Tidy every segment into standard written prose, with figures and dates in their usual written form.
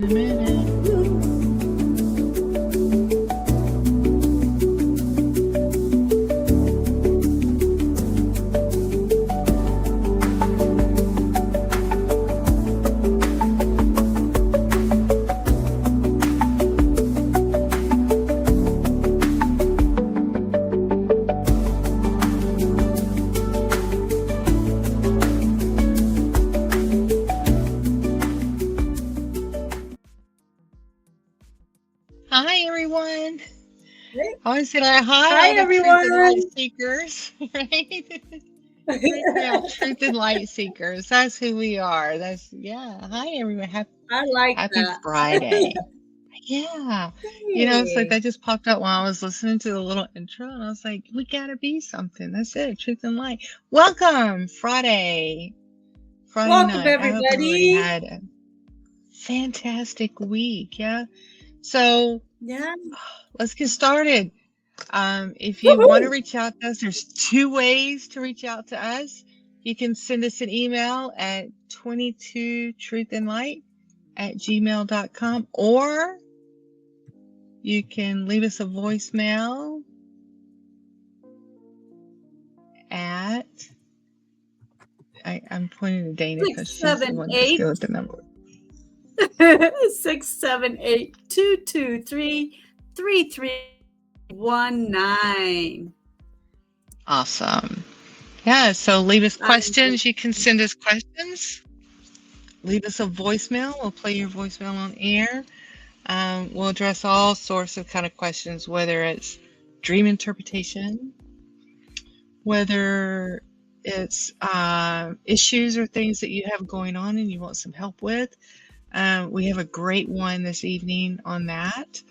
In a minute. Hi, everyone. Hey. I want to say like, hi, Hi, all the truth and light everyone. seekers, right? Right now, truth and light seekers. That's who we are. Hi, everyone. I like Happy that. Friday. Yeah. It's like Hey. that just popped up while I was listening to the little intro, and I was like, we got to be something. That's it. Truth and light. Welcome, Friday. Friday Welcome, night. I hope everybody everybody. had a fantastic week. Yeah. So Yeah. let's get started. If you want to Woohoo. reach out to us, there's two ways to reach out to us. You can send us an email at 22truthandlight@gmail.com, or you can leave us a voicemail at, I'm pointing to Dana because she's the one that's good with the number. 678-223-3319. Awesome. Yeah, so leave us questions. You can send us questions. Leave us a voicemail. We'll play your voicemail on air. We'll address all sorts of kind of questions, whether it's dream interpretation, whether it's issues or things that you have going on and you want some help with. We have a great one this evening on that.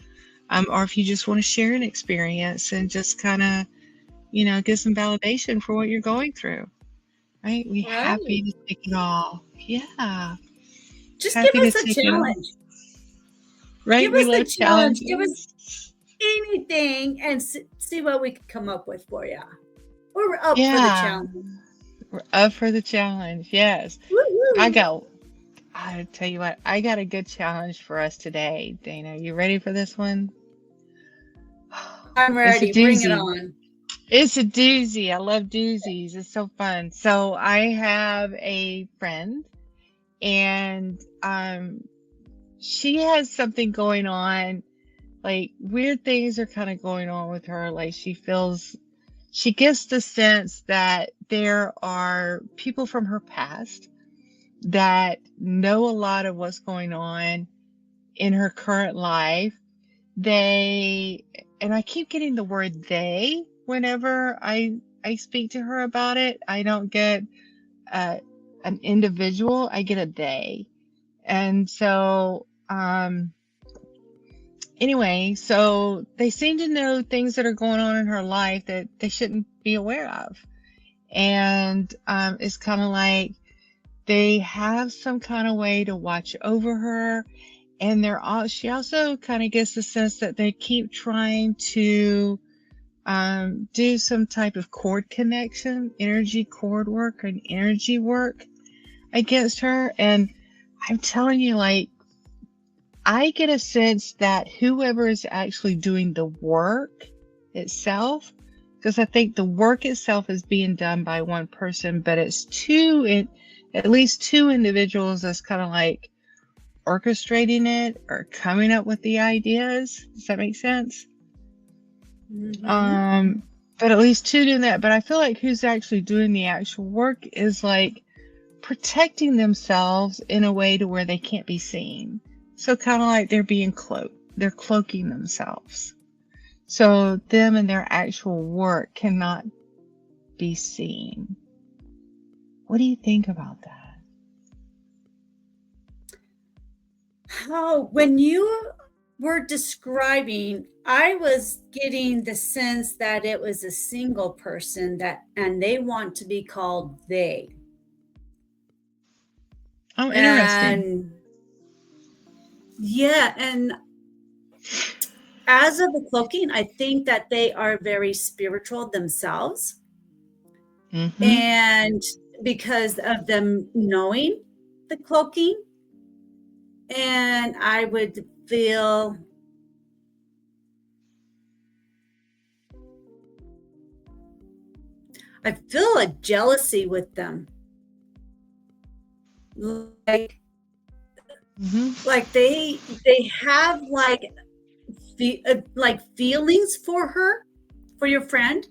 Or if you just want to share an experience and just kind of, get some validation for what you're going through, right? We're happy to take it all. Yeah. Just give Happy to us a take it all. challenge. Right? Give We us the love challenge. Give us challenges. anything and see what we can come up with for you. We're up for the Yeah. challenge. We're up for the challenge. Yes. I Woo-hoo. tell you what, I got a good challenge for us today, Dana. You ready for this one? I'm It's a ready. Bring it doozy. on. It's a doozy. I love doozies. It's so fun. So I have a friend, and she has something going on. Like, weird things are kind of going on with her. Like, she gets the sense that there are people from her past that know a lot of what's going on in her current life. And I keep getting the word they whenever I speak to her about it. I don't get an individual, I get a they. And so, anyway, so they seem to know things that are going on in her life that they shouldn't be aware of. And it's kind of like they have some kind of way to watch over her. And she also kind of gets the sense that they keep trying to do some type of cord connection, energy cord work, and energy work against her. And I'm telling you, like, I get a sense that whoever is actually doing the work itself, because I think the work itself is being done by one person, but it's at least two individuals that's kind of like orchestrating it or coming up with the ideas. Does that make sense? Mm-hmm. But at least two doing that. But I feel like who's actually doing the actual work is like protecting themselves in a way to where they can't be seen. So kind of like they're being cloaked. They're cloaking themselves. So them and their actual work cannot be seen. What do you think about that? When you were describing, I was getting the sense that it was a single person and they want to be called they. Oh, interesting. And yeah, and as of the cloaking, I think that they are very spiritual themselves. Mm-hmm. And because of them knowing the cloaking, and I would feel a jealousy with them. Like Mm-hmm. they have like feelings for her, for your friend,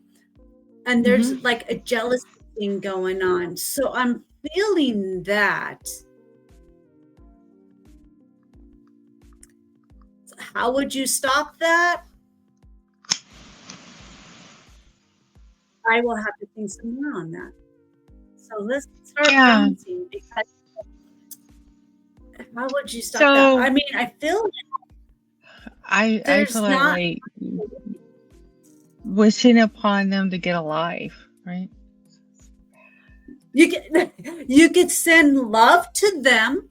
and there's Mm-hmm. like a jealousy thing going on. So I'm feeling that. How would you stop that? I will have to think some more on that. So let's start Yeah. bouncing, because how would you stop that? So I mean, I feel I feel there's not, like wishing upon them to get a life, right? you could send love to them.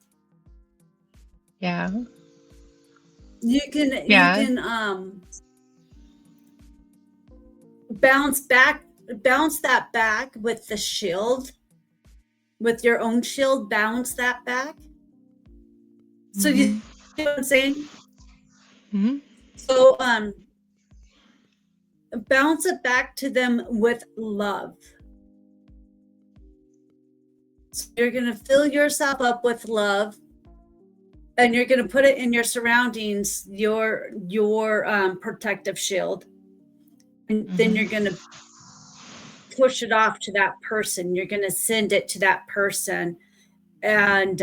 Yeah. You Yeah. can bounce that back with the shield, with your own shield, bounce that back. So you Mm-hmm. see what I'm saying? Mm-hmm. So bounce it back to them with love. So you're going to fill yourself up with love, and you're going to put it in your surroundings, your protective shield, and then Mm-hmm. you're going to push it off to that person. You're going to send it to that person, and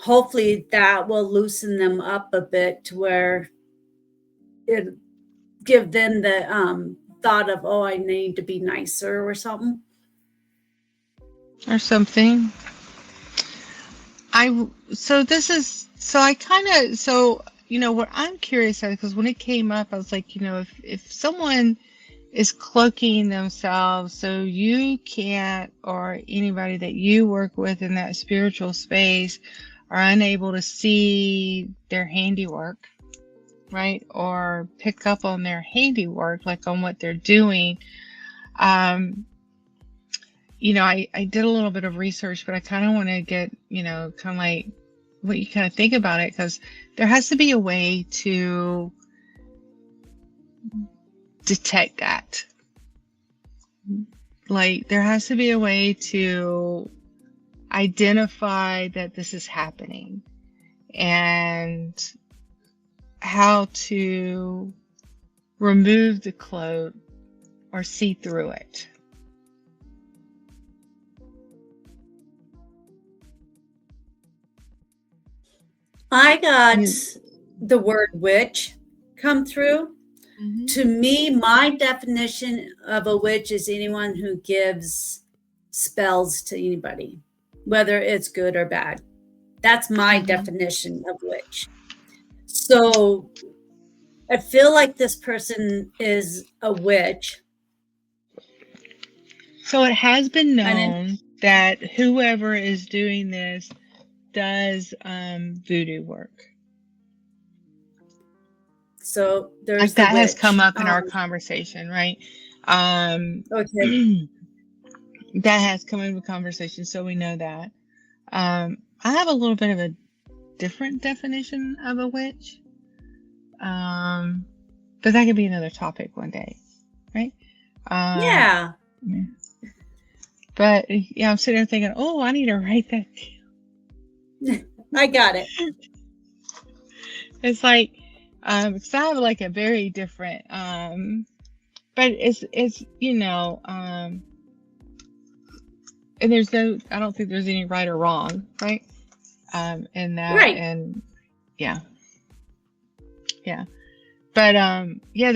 hopefully that will loosen them up a bit, to where it give them the thought of, oh, I need to be nicer or something. Or something. So this is so I kind of so what I'm curious at, because when it came up I was like, if someone is cloaking themselves so you can't, or anybody that you work with in that spiritual space are unable to see their handiwork, right? Or pick up on their handiwork, like on what they're doing. Um, I did a little bit of research, but I kind of want to get, kind of like what you kind of think about it, because there has to be a way to detect that. Like, there has to be a way to identify that this is happening, and how to remove the cloak or see through it. I got You, the word witch come through. Mhm. To me, my definition of a witch is anyone who gives spells to anybody, whether it's good or bad. That's my Mhm. definition of witch. So I feel like this person is a witch. So it has been And then, known that whoever is doing this does voodoo work. so Like there's the that has come witch. up in our conversation, right? Um, Okay. that has come into conversation, so we know that. I have a little bit of a different definition of a witch, um, but that could be another topic one day, right? Um, Yeah, yeah. But yeah, I'm sitting there thinking, oh, I need to write that down. I got it. It's like, because I have like a very different, but it's and I don't think there's any right or wrong, right? In that, Right. and yeah, yeah. But yeah,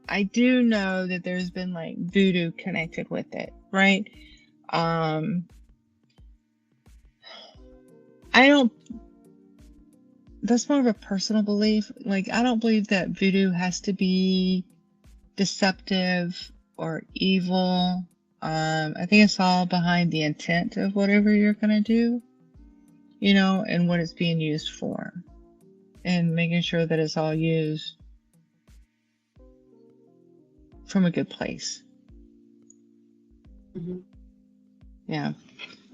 I do know that there's been like voodoo connected with it, right? Um, I don't. That's more of a personal belief. Like, I don't believe that voodoo has to be deceptive or evil. I think it's all behind the intent of whatever you're gonna do, and what it's being used for, and making sure that it's all used from a good place. Mhm. Yeah.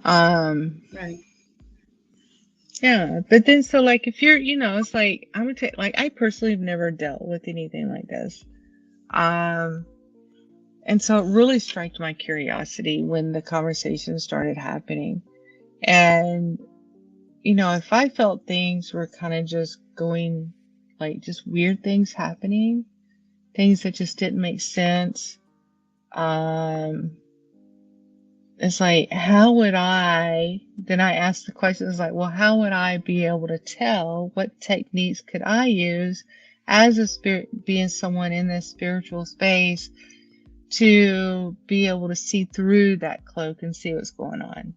Um, Right. Yeah, but then so like if you're, it's like I'm gonna take like I personally have never dealt with anything like this. Um, and so it really struck my curiosity when the conversation started happening. And if I felt things were kind of just going like just weird things happening, things that just didn't make sense, um, it's like, how would then I asked the question, it's like, well, how would I be able to tell what techniques could I use as a spirit, being someone in this spiritual space to be able to see through that cloak and see what's going on?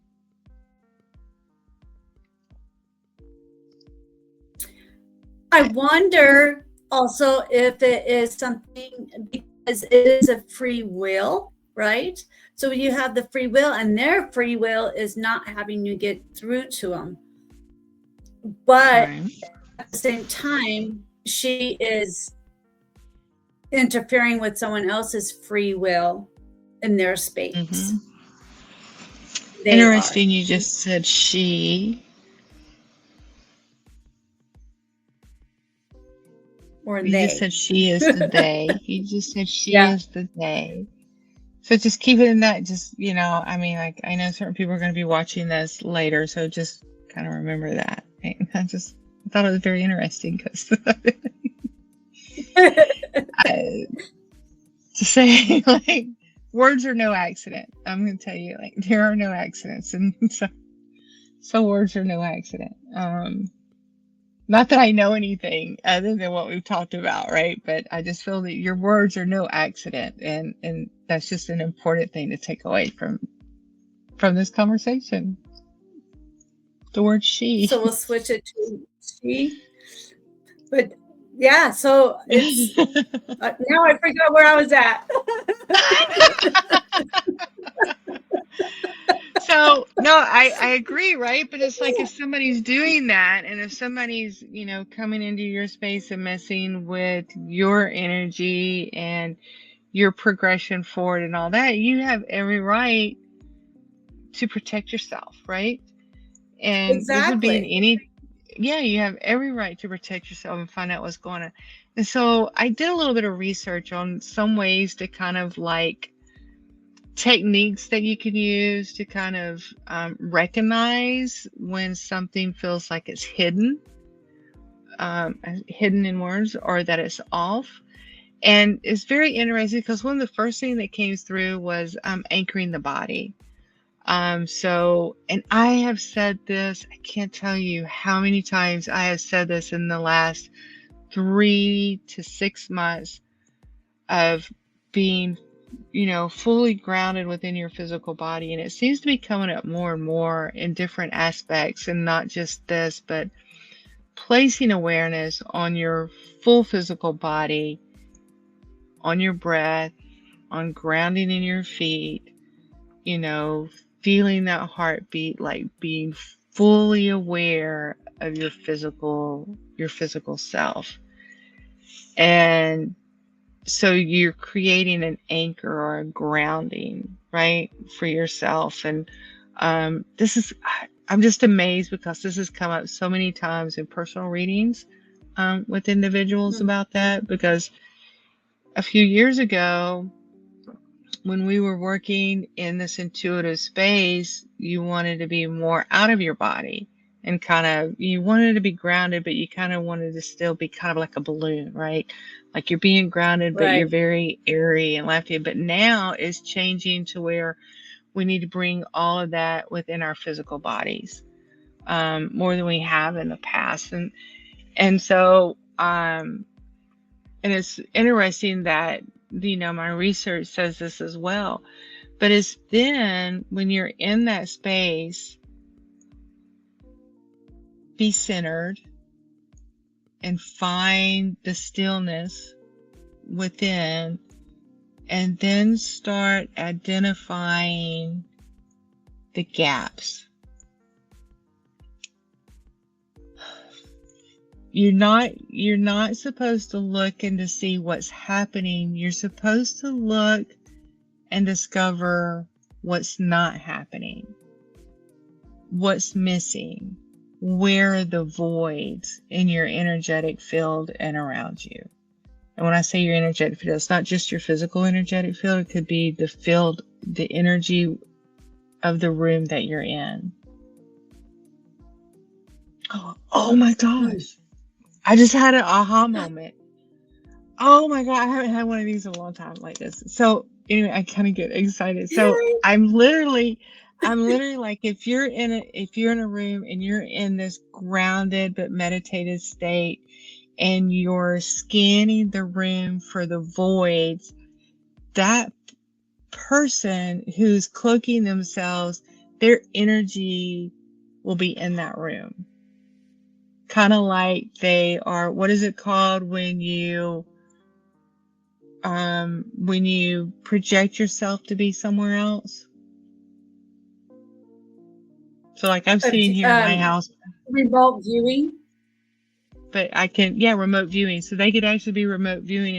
I wonder also if it is something, because it is a free will, right? So you have the free will, and their free will is not having you get through to them. But Right. at the same time, she is interfering with someone else's free will in their space. Mm-hmm. They are. Interesting, you just said she. Or You they. just said she is the they. You just said she Yeah. is the they. So just keep it in that, just, I mean, like, I know certain people are going to be watching this later, so just kind of remember that. I thought it was very interesting because to say, like, words are no accident. I'm going to tell you, like, there are no accidents. And so words are no accident. Not that I know anything other than what we've talked about, right? But I just feel that your words are no accident, and that's just an important thing to take away from this conversation. The word she. So we'll switch it to she. But yeah, so it's now I forgot where I was at. So no, I agree, right? But it's like if somebody's doing that, and if somebody's coming into your space and messing with your energy and your progression forward and all that, you have every right to protect yourself, right? And this would be in Exactly. you have every right to protect yourself and find out what's going on. And so I did a little bit of research on some ways to kind of like techniques that you can use to kind of recognize when something feels like it's hidden in words, or that it's off. And it's very interesting because one of the first things that came through was anchoring the body. And I have said this, I can't tell you how many times I have said this in the last 3 to 6 months of being, fully grounded within your physical body. And it seems to be coming up more and more in different aspects, and not just this, but placing awareness on your full physical body, on your breath, on grounding in your feet, feeling that heartbeat, like being fully aware of your physical self. And so you're creating an anchor or a grounding, right, for yourself. And I'm just amazed because this has come up so many times in personal readings with individuals about that, because a few years ago, when we were working in this intuitive space, you wanted to be more out of your body and kind of, you wanted to be grounded, but you kind of wanted to still be kind of like a balloon, right? Like you're being grounded, but you're Right. very airy and lefty. But now it's changing to where we need to bring all of that within our physical bodies, more than we have in the past. And so, and it's interesting that, my research says this as well. But it's then when you're in that space, be centered and find the stillness within, and then start identifying the gaps. You're not supposed to look and to see what's happening. You're supposed to look and discover what's not happening, what's missing, where are the voids in your energetic field and around you. And when I say your energetic field, it's not just your physical energetic field. It could be the field, the energy of the room that you're in. Oh my gosh. I just had an aha moment. Oh my God. I haven't had one of these in a long time like this. So anyway, I kind of get excited. So I'm literally like, if you're in a room and you're in this grounded but meditative state and you're scanning the room for the voids, that person who's cloaking themselves, their energy will be in that room. Kind of like they are, what is it called when you project yourself to be somewhere else? So like I'm sitting here in my house. Remote viewing. But I can, remote viewing. So they could actually be remote viewing.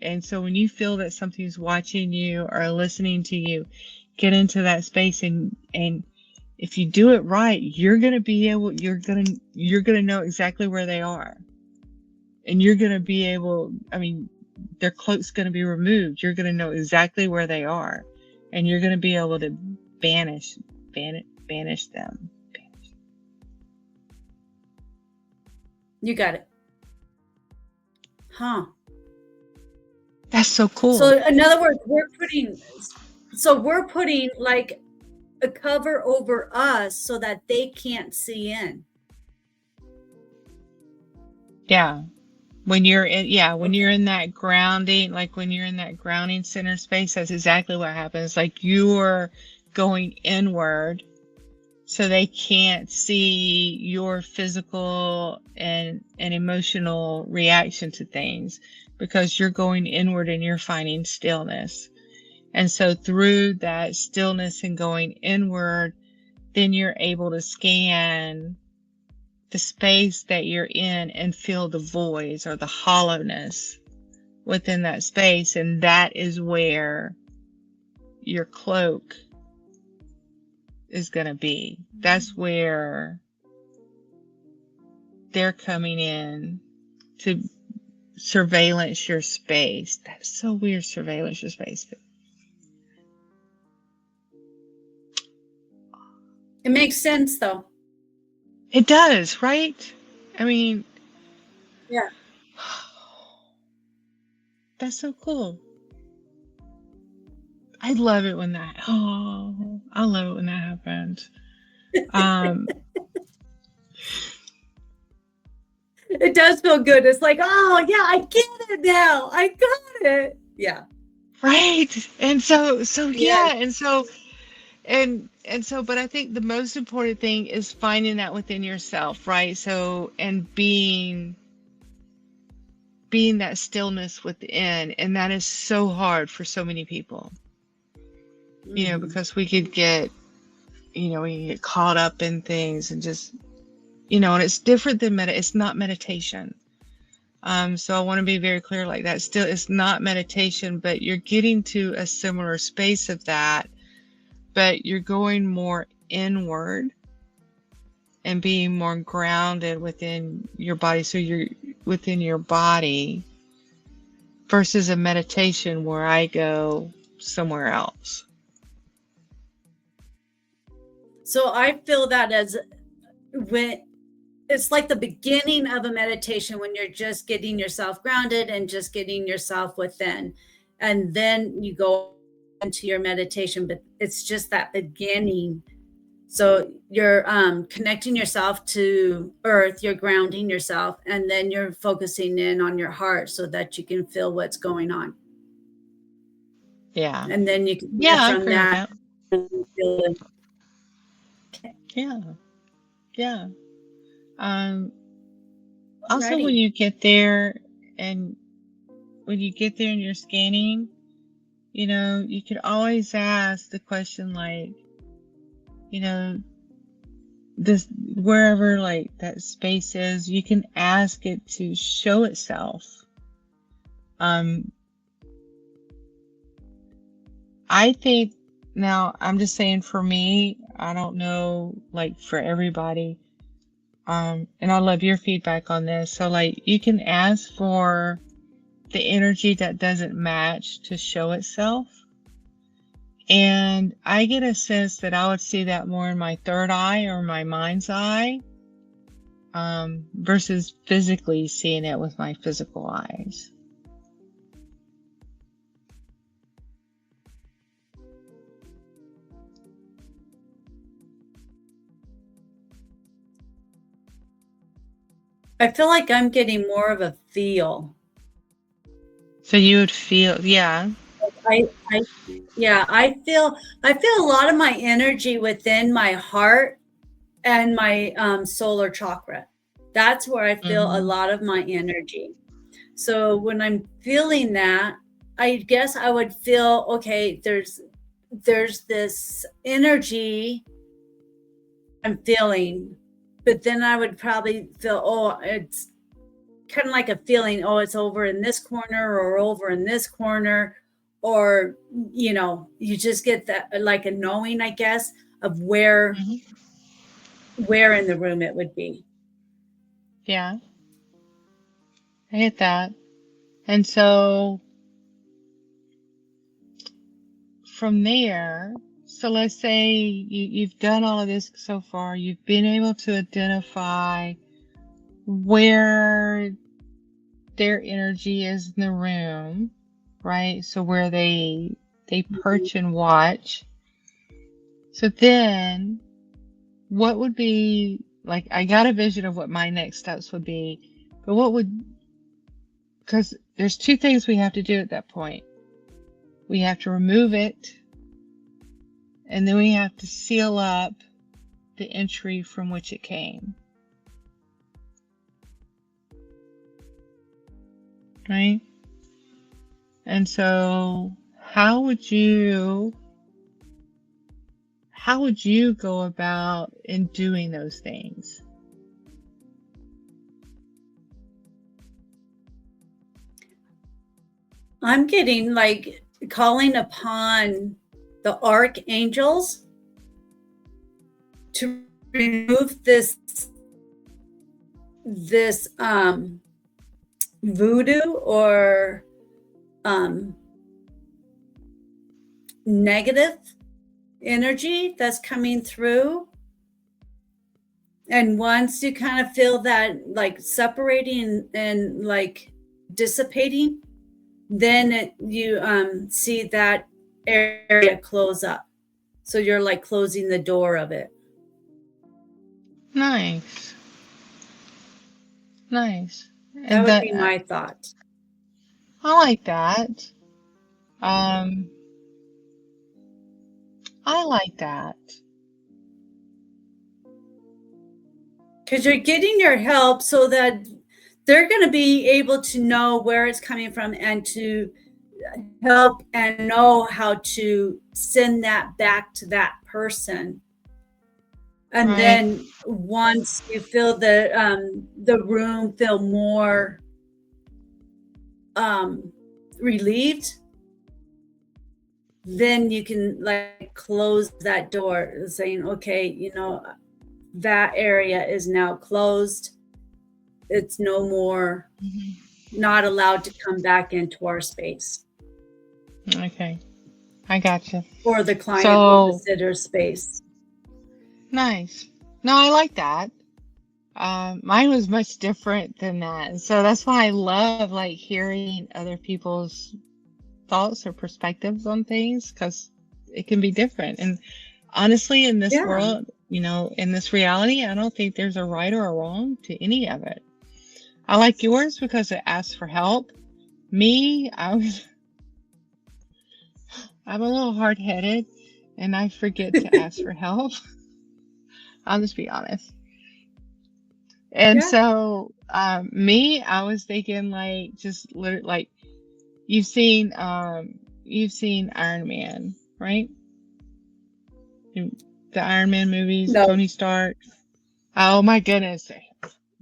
And so when you feel that something's watching you or listening to you, get into that space and if you do it right, you're going to know exactly where they are. And you're going to be able, their cloak's going to be removed. You're going to know exactly where they are. And you're going to be able to banish them. You got it. Huh. That's so cool. So in other words, we're putting like a cover over us so that they can't see in. Yeah. When you're in that grounding, like when you're in that grounding center space, that's exactly what happens. Like you're going inward so they can't see your physical and emotional reaction to things because you're going inward and you're finding stillness. And so through that stillness and going inward, then you're able to scan the space that you're in and feel the voids or the hollowness within that space. And that is where your cloak is going to be. That's where they're coming in to surveillance your space. That's so weird, surveillance your space. It makes sense though. It does, right? Yeah. That's so cool. I love it when that happens. It does feel good. It's like, oh yeah, I get it now. I got it. Yeah. Right. And so but I think the most important thing is finding that within yourself, right? So, and being that stillness within, and that is so hard for so many people. Because we could get caught up in things and just, and it's different than it's not meditation. So I want to be very clear, like that still, it's not meditation, but you're getting to a similar space of that, but you're going more inward and being more grounded within your body. So you're within your body versus a meditation where I go somewhere else. So I feel that as when it's like the beginning of a meditation when you're just getting yourself grounded and just getting yourself within, and then you go into your meditation, but it's just that beginning. So you're connecting yourself to earth, you're grounding yourself, and then you're focusing in on your heart so that you can feel what's going on. Yeah. And then you can I agree with that. Yeah. Also, when you get there and you're scanning, you could always ask the question, like, this, wherever like that space is, you can ask it to show itself. I think, now I'm just saying for me, I don't know, like for everybody, And I love your feedback on this. So like you can ask for the energy that doesn't match to show itself. And I get a sense that I would see that more in my third eye or my mind's eye, versus physically seeing it with my physical eyes. I feel like I'm getting more of a feel. So you would feel, yeah. I feel a lot of my energy within my heart and my solar chakra. That's where I feel a Mm-hmm. lot of my energy. So when I'm feeling that, I guess I would feel, okay, there's this energy I'm feeling, but then I would probably feel, oh, it's kind of like a feeling, oh, it's over in this corner or over in this corner, or you just get that like a knowing, I guess, of where in the room it would be. Yeah, I get that. And so from there, so let's say you've done all of this so far, you've been able to identify where their energy is in the room, right? So where they perch and watch. So then what would be, like, I got a vision of what my next steps would be, but what would, because there's two things we have to do at that point. We have to remove it, and then we have to seal up the entry from which it came. Right? And so how would you go about in doing those things? I'm getting like calling upon the archangels to remove this voodoo or negative energy that's coming through. And once you kind of feel that like separating and like dissipating, then you see that area close up. So you're like closing the door of it. Nice. Nice. That And would that, be my thought. I like that. I like that. Because you're getting your help so that they're going to be able to know where it's coming from and to help and know how to send that back to that person. And Right. then once you feel the room feel more relieved, then you can like close that door, saying, okay, that area is now closed. It's no more not allowed to come back into our space. Okay. I gotcha. Or the client So, or visitor space. nice. No, I like that. Mine was much different than that. So that's why I love like hearing other people's thoughts or perspectives on things, because it can be different. And honestly, in this Yeah. world, in this reality, I don't think there's a right or a wrong to any of it. I like yours because it asks for help. Me, I'm a little hard-headed and I forget to ask for help. I'll just be honest. And Yeah. so, me, I was thinking like just literally like you've seen Iron Man, right? The Iron Man movies, No. Tony Stark. Oh my goodness.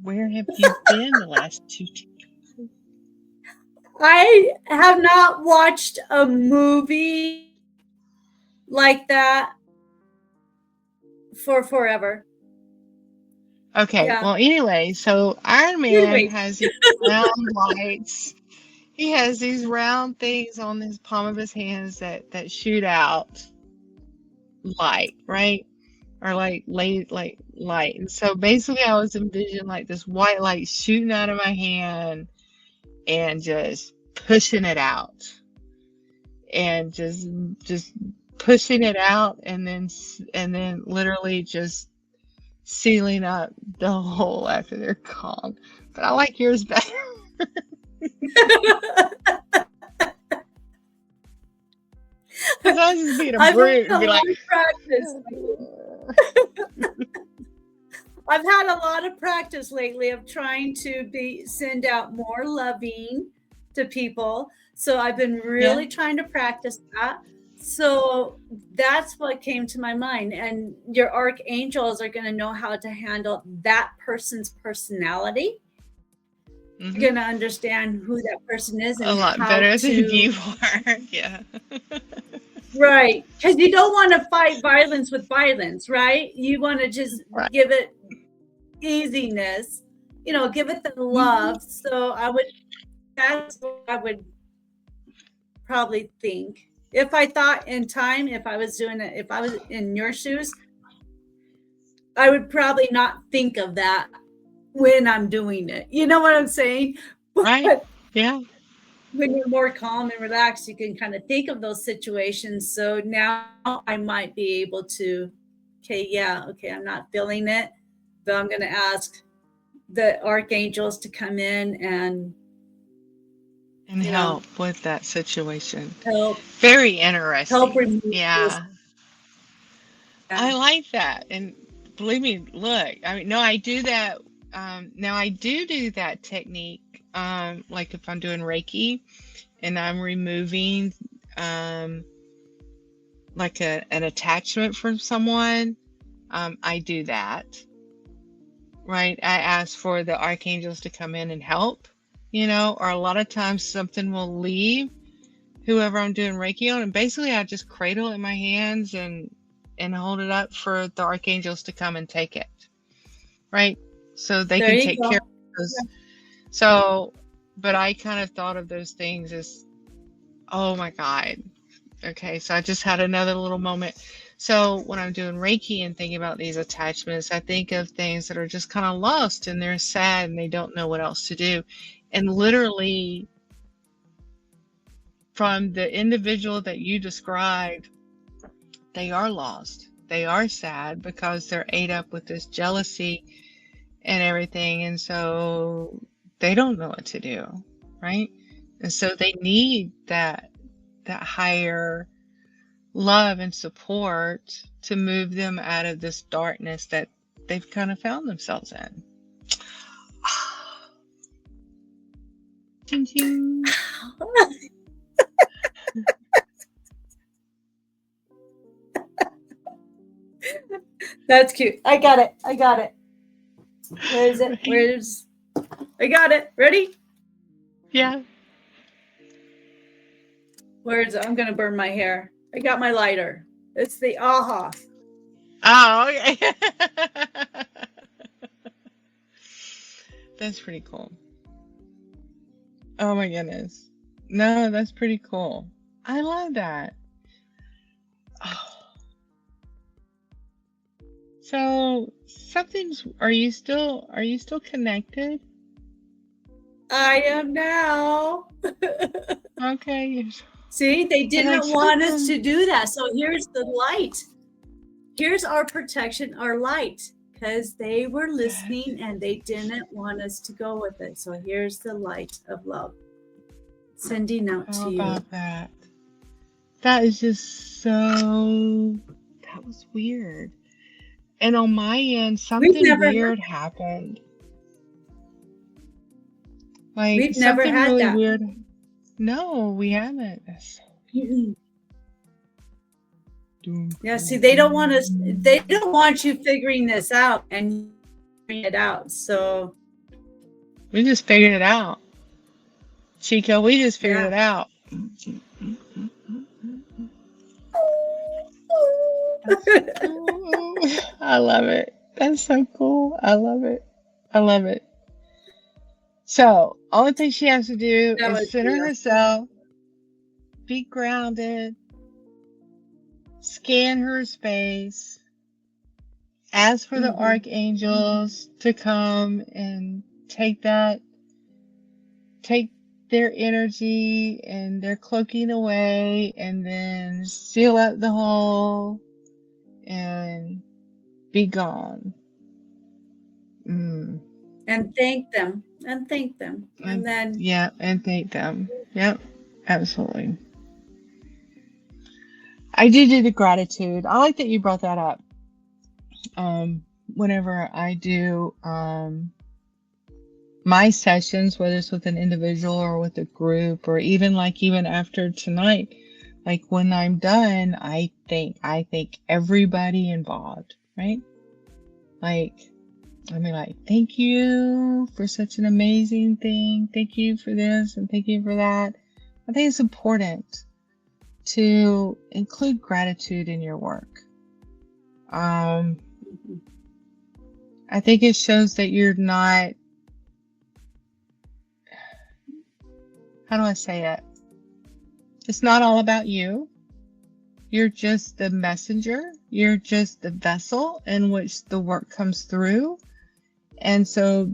Where have you been the last 2 days? I have not watched a movie like that for forever. Okay, Yeah. well, anyway, so Iron Man Anyway. has these round lights. He has these round things on his palm of his hands that shoot out light, right? Or like light. And so basically I was envisioning like this white light shooting out of my hand and just pushing it out. And just pushing it out and then literally just sealing up the hole after they're gone. But I like yours better. Because I was just being a I've had brute a and be lot like, of practice. I've had a lot of practice lately of trying to send out more loving to people. So I've been yeah, really trying to practice that. So that's what came to my mind. And your archangels are going to know how to handle that person's personality. You're mm-hmm. going to understand who that person is A and lot how better than to. you are. Yeah. Right. Because you don't want to fight violence with violence, right? You want to just Right. give it easiness, give it the Mm-hmm. love. So that's what I would probably think. If I thought in time, if I was doing it, if I was in your shoes, I would probably not think of that when I'm doing it. You know what I'm saying? Right. But Yeah. when you're more calm and relaxed, you can kind of think of those situations. So now I might be able to, okay, I'm not feeling it, but I'm going to ask the archangels to come in and And help with that situation. help Very help interesting. remove this. Yeah. Yeah. I like that. And believe me, look, I mean, no, I do that. Now I do that technique. Like if I'm doing Reiki and I'm removing, um, like an attachment from someone, I do that, right? I ask for the archangels to come in and help, or a lot of times something will leave whoever I'm doing Reiki on, and basically I just cradle it in my hands and hold it up for the archangels to come and take it, right? So they There can you take care go. of those. So, but I kind of thought of those things as, oh my God. Okay, so I just had another little moment. So when I'm doing Reiki and thinking about these attachments, I think of things that are just kind of lost and they're sad and they don't know what else to do. And literally, from the individual that you described, they are lost. They are sad because they're ate up with this jealousy and everything. And so they don't know what to do, right? And so they need that higher love and support to move them out of this darkness that they've kind of found themselves in. Ching, ching. That's cute. I got it. I got it. Where is it? Right? I got it. Ready? Yeah. Where is it? I'm going to burn my hair. I got my lighter. It's the aha. Oh, okay. That's pretty cool. Oh my goodness. No, that's pretty cool. I love that. Oh. So are you still connected? I am now. Okay. See, they I'm like didn't want us to do that. So here's the light. Here's our protection, our light, because they were listening and they didn't want us to go with it. So here's the light of love sending out How to you. about that? That is just so, that was weird. And on my end, something weird happened. Like We've never something had really that. weird. No, we haven't. That's so weird. Yeah, see, they don't want you figuring this out and figuring it out. So We just figured it out. Chico, we just figured yeah. it out. I love it. That's so cool. I love it. I love it. So, only thing she has to do That is was center real. herself, be grounded, scan her space, ask for the Mm-hmm. archangels to come and take their energy and their cloaking away, and then seal up the hole and be gone. Mm. And thank them. And thank them. And And then yeah, and thank them. Yep, absolutely. I do the gratitude. I like that you brought that up. Whenever I do my sessions, whether it's with an individual or with a group, or even after tonight, like when I'm done, I thank everybody involved, right? Like, I mean, like, thank you for such an amazing thing. Thank you for this and thank you for that. I think it's important to include gratitude in your work. Um, I think it shows that you're not, how do I say it? It's not all about you. You're just the messenger. You're just the vessel in which the work comes through. And so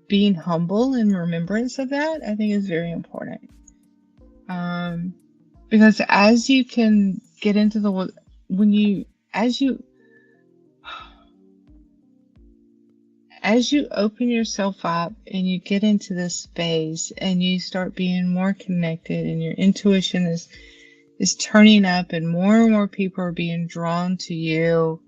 being humble in remembrance of that, I think is very important. Because as you can get into the, when you, as you open yourself up and you get into this space and you start being more connected and your intuition is turning up and more people are being drawn to you,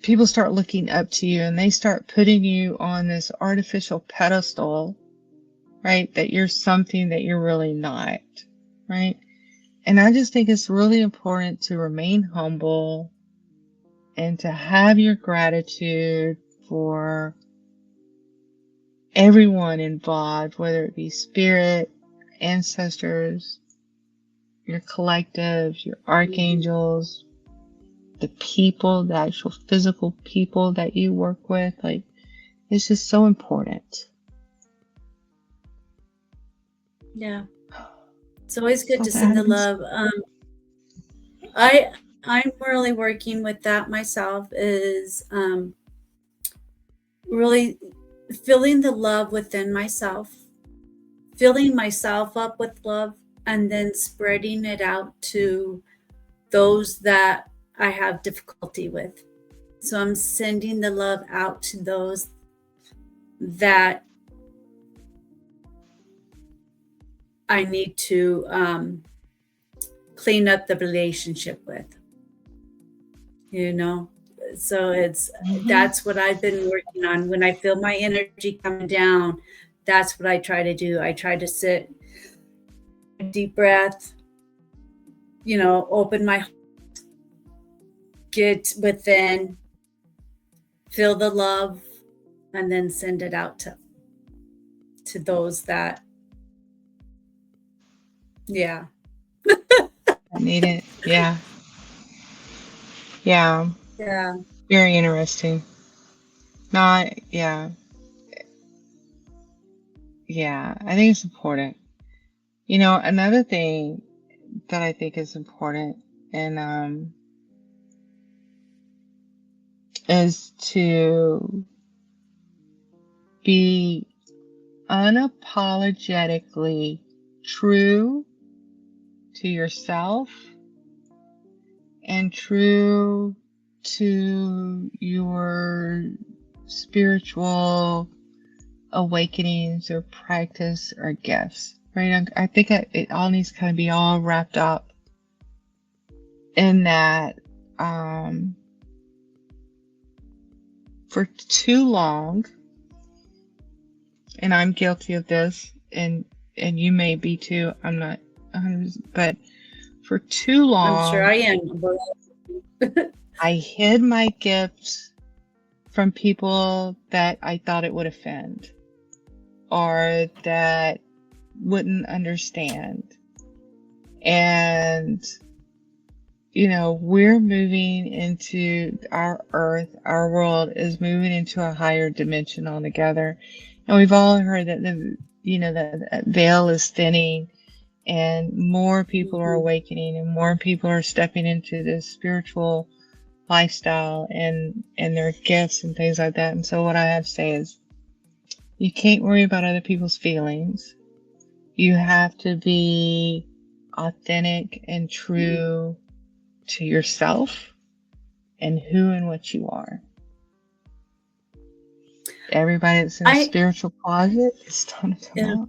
people start looking up to you and they start putting you on this artificial pedestal, right? That you're something that you're really not, right? And I just think it's really important to remain humble and to have your gratitude for everyone involved, whether it be spirit, ancestors, your collectives, your archangels, the people, the actual physical people that you work with. Like, it's just so important. yeah. It's always good So to send the Adams. love. I'm really working with that myself, is really feeling the love within myself, filling myself up with love, and then spreading it out to those that I have difficulty with. So I'm sending the love out to those that I need to clean up the relationship with, you know? So that's what I've been working on. When I feel my energy coming down, that's what I try to do. I try to sit, deep breath, open my, get within, feel the love, and then send it out to those that, yeah. I need it. Yeah. Yeah. Yeah. Very interesting. Not, yeah. Yeah. I think it's important. Another thing that I think is important and, is to be unapologetically true to yourself and true to your spiritual awakenings or practice or gifts, right? I think it all needs to kind of be all wrapped up in that. For too long, and I'm guilty of this, and you may be too. I'm not 100%, but for too I'm sure long, I am. I hid my gifts from people that I thought it would offend or that wouldn't understand. And, we're moving into our earth, our world is moving into a higher dimension altogether. And we've all heard that that veil is thinning and more people are Mhm. awakening and more people are stepping into this spiritual lifestyle and their gifts and things like that. And so what I have to say is you can't worry about other people's feelings. You have to be authentic and true to yourself and who and what you are. Everybody that's in a I spiritual closet, it's time to come yeah, out.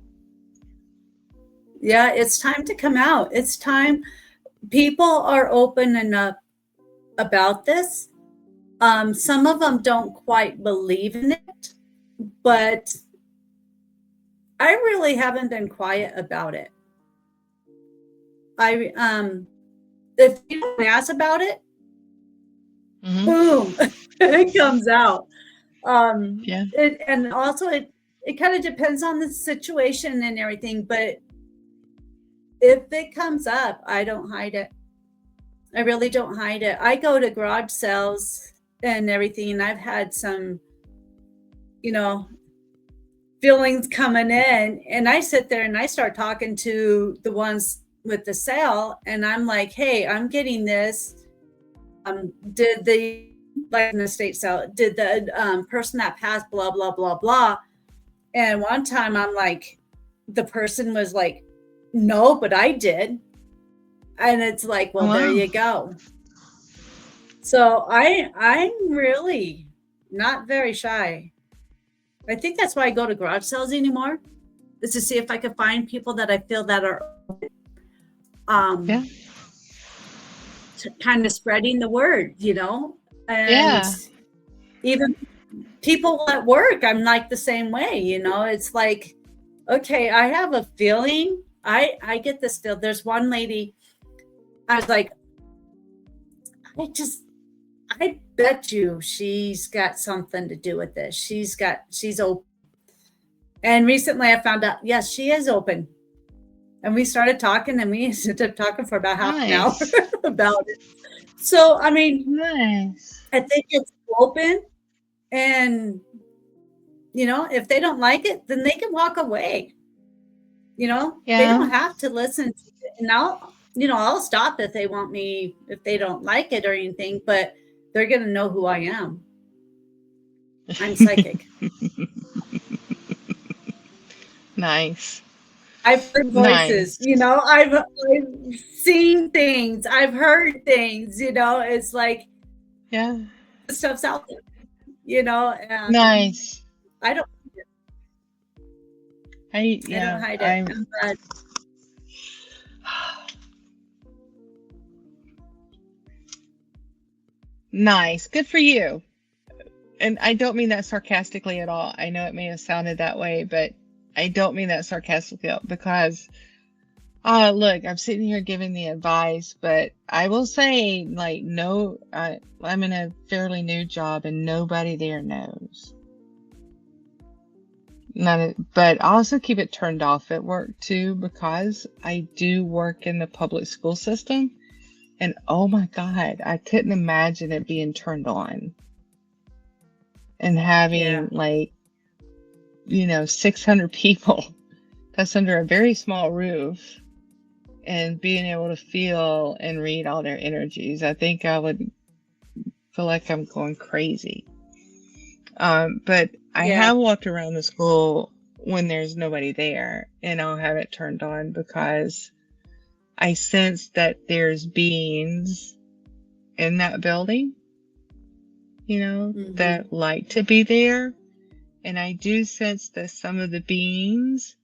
yeah, it's time to come out. It's time. People are open enough about this. Some of them don't quite believe in it, but I really haven't been quiet about it. I if you don't ask about it, Hmm. boom, it comes out. Yeah. And also it kind of depends on the situation and everything, but if it comes up, I don't hide it. I really don't hide it. I go to garage sales and everything, and I've had some, you know, feelings coming in, and I sit there and I start talking to the ones with the sale, and I'm like, hey, I'm getting this. Did the like an estate sale, did the person that passed blah blah blah blah. And one time I'm like, the person was like, no, but I did. And it's like, Oh, well, there wow. you go. So I'm really not very shy. I think that's why I go to garage sales anymore, is to see if I can find people that I feel that are Yeah. um kind of spreading the word, and Yeah. even people at work, I'm like the same way, it's like, okay, I have a feeling. I get this feel. There's one lady, I was like, I bet you she's got something to do with this. She's open. And recently I found out, yes, she is open. And we started talking and we ended up talking for about half an hour Nice. about it. So, I mean, Nice. I think it's open, and, if they don't like it, then they can walk away. They Yeah. don't have to listen to it. And I'll stop if if they don't like it or anything, but they're going to know who I am. I'm psychic. Nice. I've heard voices, Nice. I've seen things, I've heard things, it's like Yeah. the stuff's out there, and Nice. I don't, I don't Yeah, hide it. nice. Good for you. And I don't mean that sarcastically at all. I know it may have sounded that way, but I don't mean that sarcastically because, look, I'm sitting here giving the advice, but I will say, like, no, I'm in a fairly new job and nobody there knows. But I also keep it turned off at work too because I do work in the public school system. And oh my God, I couldn't imagine it being turned on and Yeah. having 600 people that's under a very small roof and being able to feel and read all their energies. I think I would feel like I'm going crazy. But I Yeah. have walked around the school when there's nobody there and I'll have it turned on because I sense that there's beings in that building, Hmm. that like to be there. And I do sense that some of the beings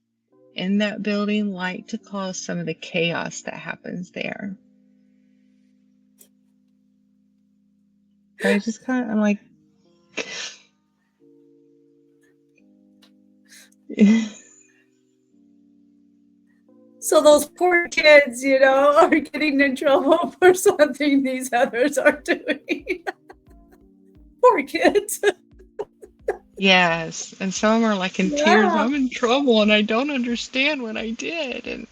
in that building like to cause some of the chaos that happens there. But I just I'm like, So those poor kids, are getting in trouble for something these others are doing. Poor kids. yes. And some are like in tears. Yeah. I'm in trouble and I don't understand what I did. And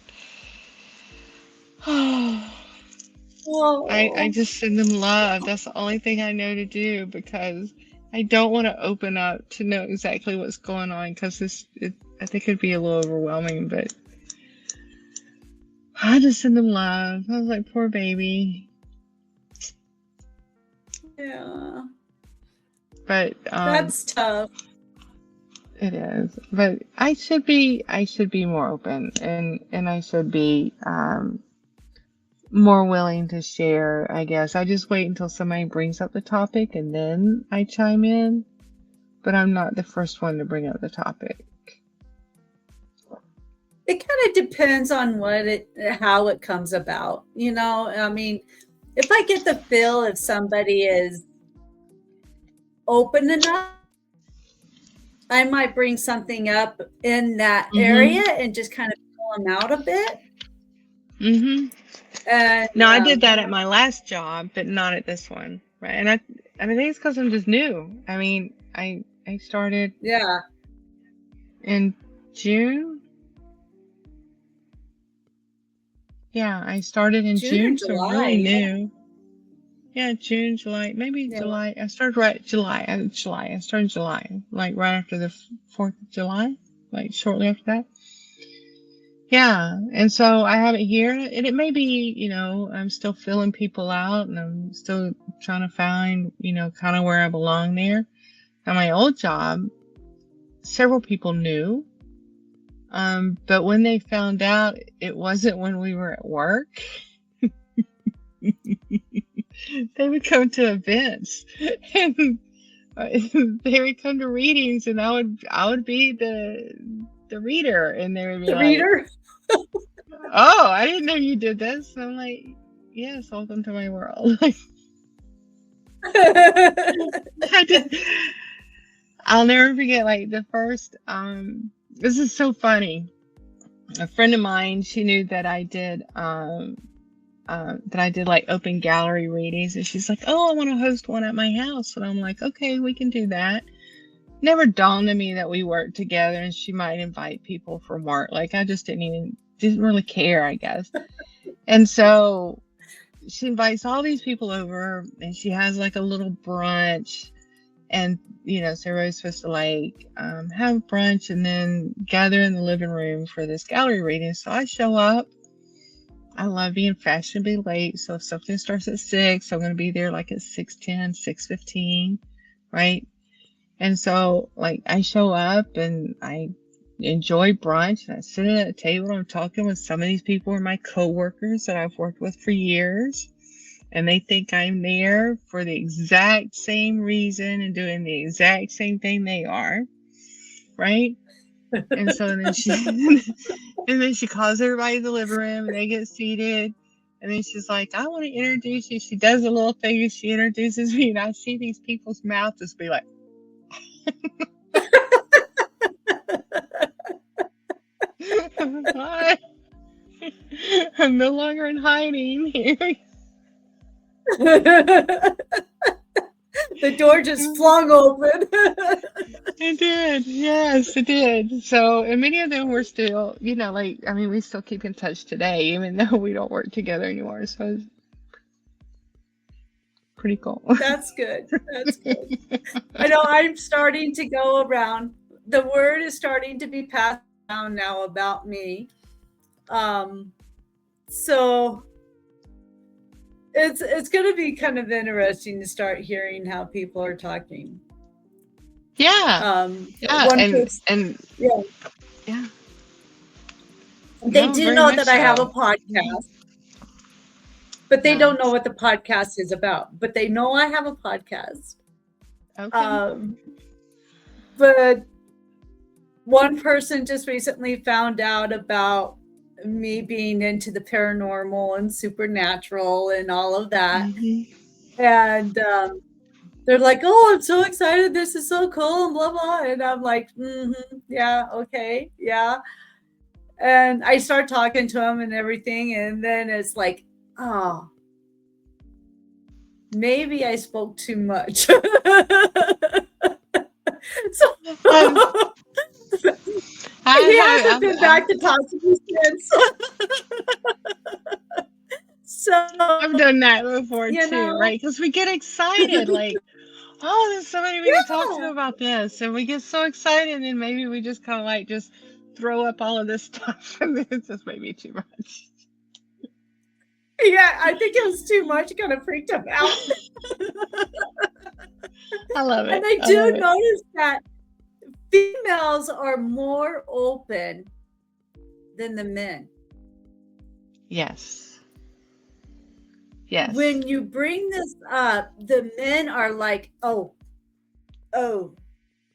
I Oh, just send them love. That's the only thing I know to do because I don't want to open up to know exactly what's going on because I think it'd be a little overwhelming, but I just send them love. I was like, poor baby. yeah. But That's tough. it is. But I should be more open and I should be more willing to share, I guess. I just wait until somebody brings up the topic and then I chime in, but I'm not the first one to bring up the topic. It kind of depends on how it comes about. I mean, if I get the feel if somebody is open enough, I might bring something up in that area and just kind of pull them out a bit. And No, I did that at my last job, but not at this one, right? And I think it's because I'm just new. I mean, I started yeah, in June. Yeah, I started in June or June, so July. really new. Yeah, June, July, maybe Yeah. July. I started right July. I started July, like right after the 4th of July, like shortly after that. Yeah, and so I have it here, and it may be, I'm still filling people out, and I'm still trying to find, kind of where I belong there. At my old job, several people knew, but when they found out, it wasn't when we were at work. They would come to events, and they would come to readings, and I would be the reader, and they would be The like, reader. "Oh, I didn't know you did this." And I'm like, "Yes, welcome to my world." I'll never forget, like the first. This is so funny. A friend of mine, she knew that I did like open gallery readings, and she's like, "Oh, I want to host one at my house," and I'm like, "Okay, we can do that." Never dawned on me that we worked together and she might invite people from work. Like I just didn't really care, I guess. And so she invites all these people over and she has like a little brunch, and so everybody's supposed to like have brunch and then gather in the living room for this gallery reading. So I show up. I love being fashionably late, so if something starts at 6, I'm going to be there like at 6:10, 6:15, right? And so, like, I show up and I enjoy brunch and I sit at a table and I'm talking with some of these people are my coworkers that I've worked with for years. And they think I'm there for the exact same reason and doing the exact same thing they are, right? And so then she calls everybody to the living room and they get seated. And then she's like, "I want to introduce you." She does a little thing and she introduces me, and I see these people's mouths just be like, "Hi. I'm no longer in hiding here." The door just flung open. It did. Yes, it did. So, and many of them were still, we still keep in touch today, even though we don't work together anymore. So it's pretty cool. That's good. That's good. I know I'm starting to go around. The word is starting to be passed down now about me. So it's going to be kind of interesting to start hearing how people are talking. Yeah. Yeah. Yeah. They do know that I have a podcast, but they don't know what the podcast is about. But they know I have a podcast. Okay. But one person just recently found out about me being into the paranormal and supernatural and all of that. Mm-hmm. And they're like, "Oh, I'm so excited. This is so cool," and blah, blah. And I'm like, yeah, okay, yeah. And I start talking to them and everything. And then it's like, oh, maybe I spoke too much. So he hasn't been back to talk to me since. I've So, done that before you too, know, right? Because we get excited, like, oh, there's somebody we can talk to yeah, about this, and we get so excited, and maybe we just kind of like just throw up all of this stuff, and then it's just maybe too much. yeah, I think it was too much, kind of freaked him out. I love And it. I I love do it. notice that females are more open than the men. Yes. Yes. When you bring this up, the men are like, oh,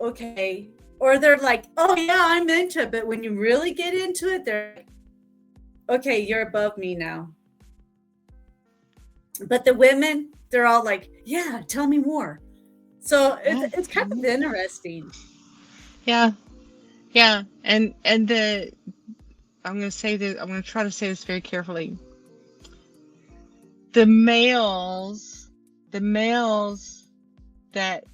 okay. Or they're like, oh, yeah, I'm into it. But when you really get into it, they're like, okay, you're above me now. But the women, they're all like, yeah, tell me more. So Yeah. it's kind of interesting. Yeah. Yeah. And I'm going to say this, I'm going to try to say this very carefully. The males that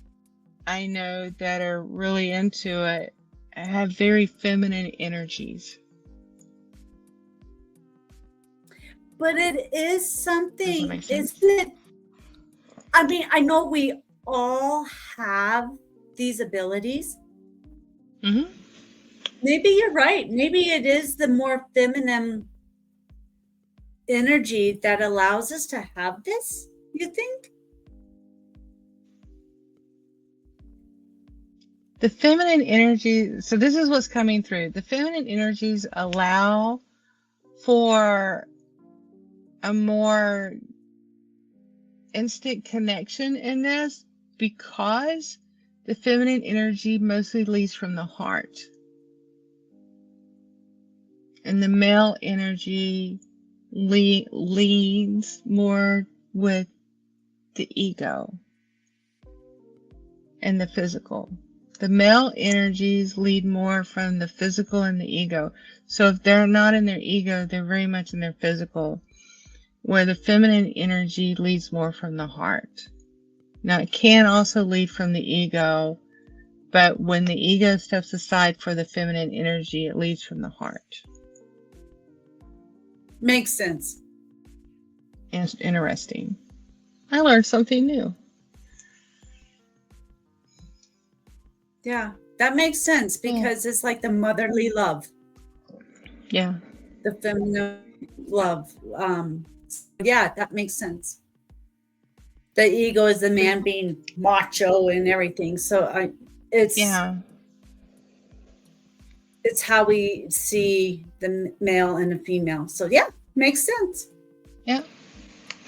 I know that are really into it have very feminine energies. But it is Does that something, make sense? isn't it? I mean, I know we all have these abilities. Mm-hmm. Maybe you're right. Maybe it is the more feminine energy that allows us to have this, you think? The feminine energy, so this is what's coming through. The feminine energies allow for a more instant connection in this because the feminine energy mostly leads from the heart. And the male energy leads more with the ego and the physical. The male energies lead more from the physical and the ego. So if they're not in their ego, they're very much in their physical, where the feminine energy leads more from the heart. Now, it can also lead from the ego, but when the ego steps aside for the feminine energy, it leads from the heart. Makes sense. And it's interesting. I learned something new. Yeah, that makes sense because it's like the motherly love. Yeah. The feminine love. Yeah, that makes sense. The ego is the man being macho and everything. So it's how we see the male and the female. So yeah, makes sense. Yeah.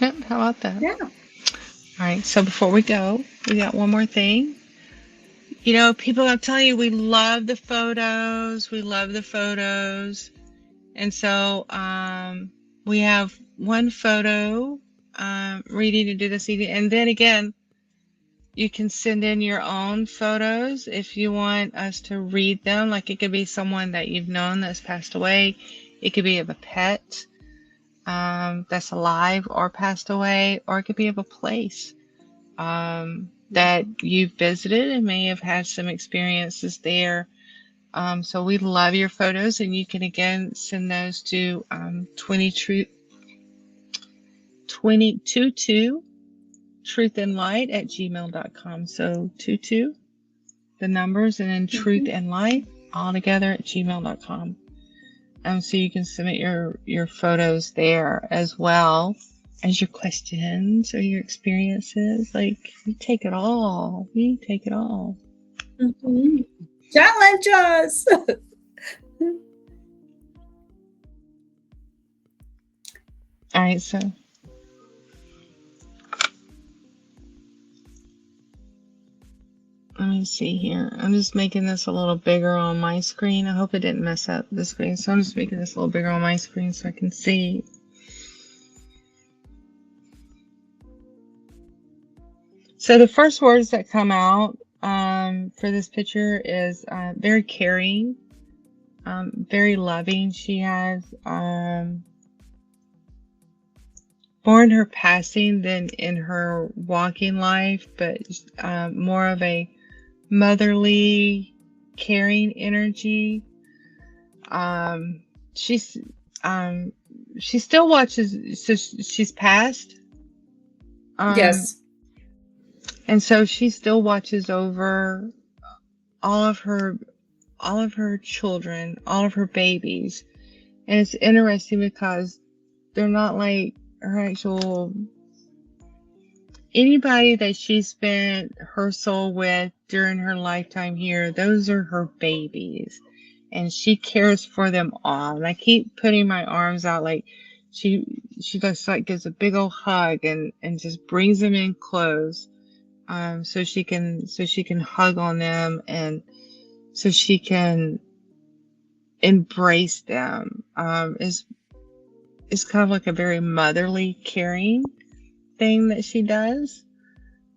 Yep. How about that? Yeah. All right. So before we go, we got one more thing. You know, people are telling you we love the photos. We love the photos. And so we have one photo ready to do this evening. And then again, you can send in your own photos if you want us to read them. Like it could be someone that you've known that's passed away. It could be of a pet that's alive or passed away, or it could be of a place that you've visited and may have had some experiences there. So we love your photos, and you can again send those to 22 truthandlight@gmail.com. So 22, the numbers, and then truth and light all together at gmail.com. So you can submit your photos there as well as your questions or your experiences. Like we take it all. We take it all. Mm-hmm. Challenge us. All right, so let me see here. I'm just making this a little bigger on my screen. I hope it didn't mess up the screen. So I'm just making this a little bigger on my screen so I can see. So the first words that come out for this picture is very caring, very loving. She has more in her passing than in her walking life, but more of a motherly, caring energy. She's she still watches. So she's passed. Yes. And so she still watches over all of her children, all of her babies. And it's interesting because they're not like her actual, anybody that she spent her soul with during her lifetime here, those are her babies. And she cares for them all. And I keep putting my arms out, like she just like gives a big old hug and just brings them in close. So she can hug on them, and so she can embrace them. Is kind of like a very motherly, caring thing that she does.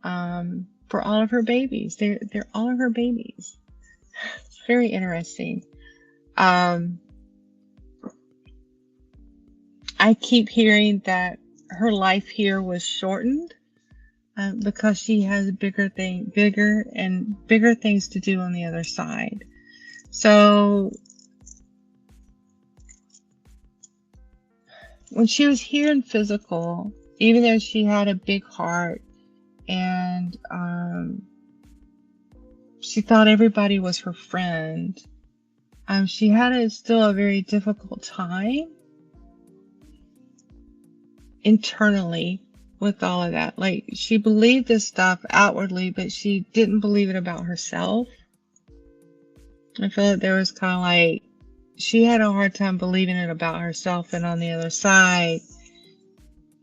For all of her babies, they're all of her babies. It's very interesting. I keep hearing that her life here was shortened because she has bigger things to do on the other side. So when she was here in physical, even though she had a big heart and she thought everybody was her friend, she had still a very difficult time internally with all of that. Like, she believed this stuff outwardly, but she didn't believe it about herself. I feel like there was kind of like, she had a hard time believing it about herself, and on the other side,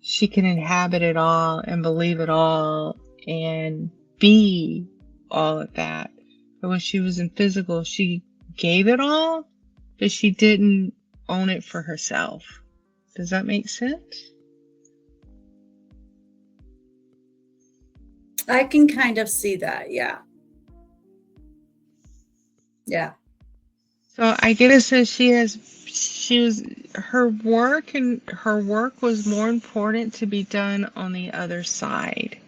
she can inhabit it all and believe it all and be all of that. But when she was in physical, she gave it all, but she didn't own it for herself. Does that make sense? I can kind of see that. Yeah. Yeah. So I get a sense her work was more important to be done on the other side.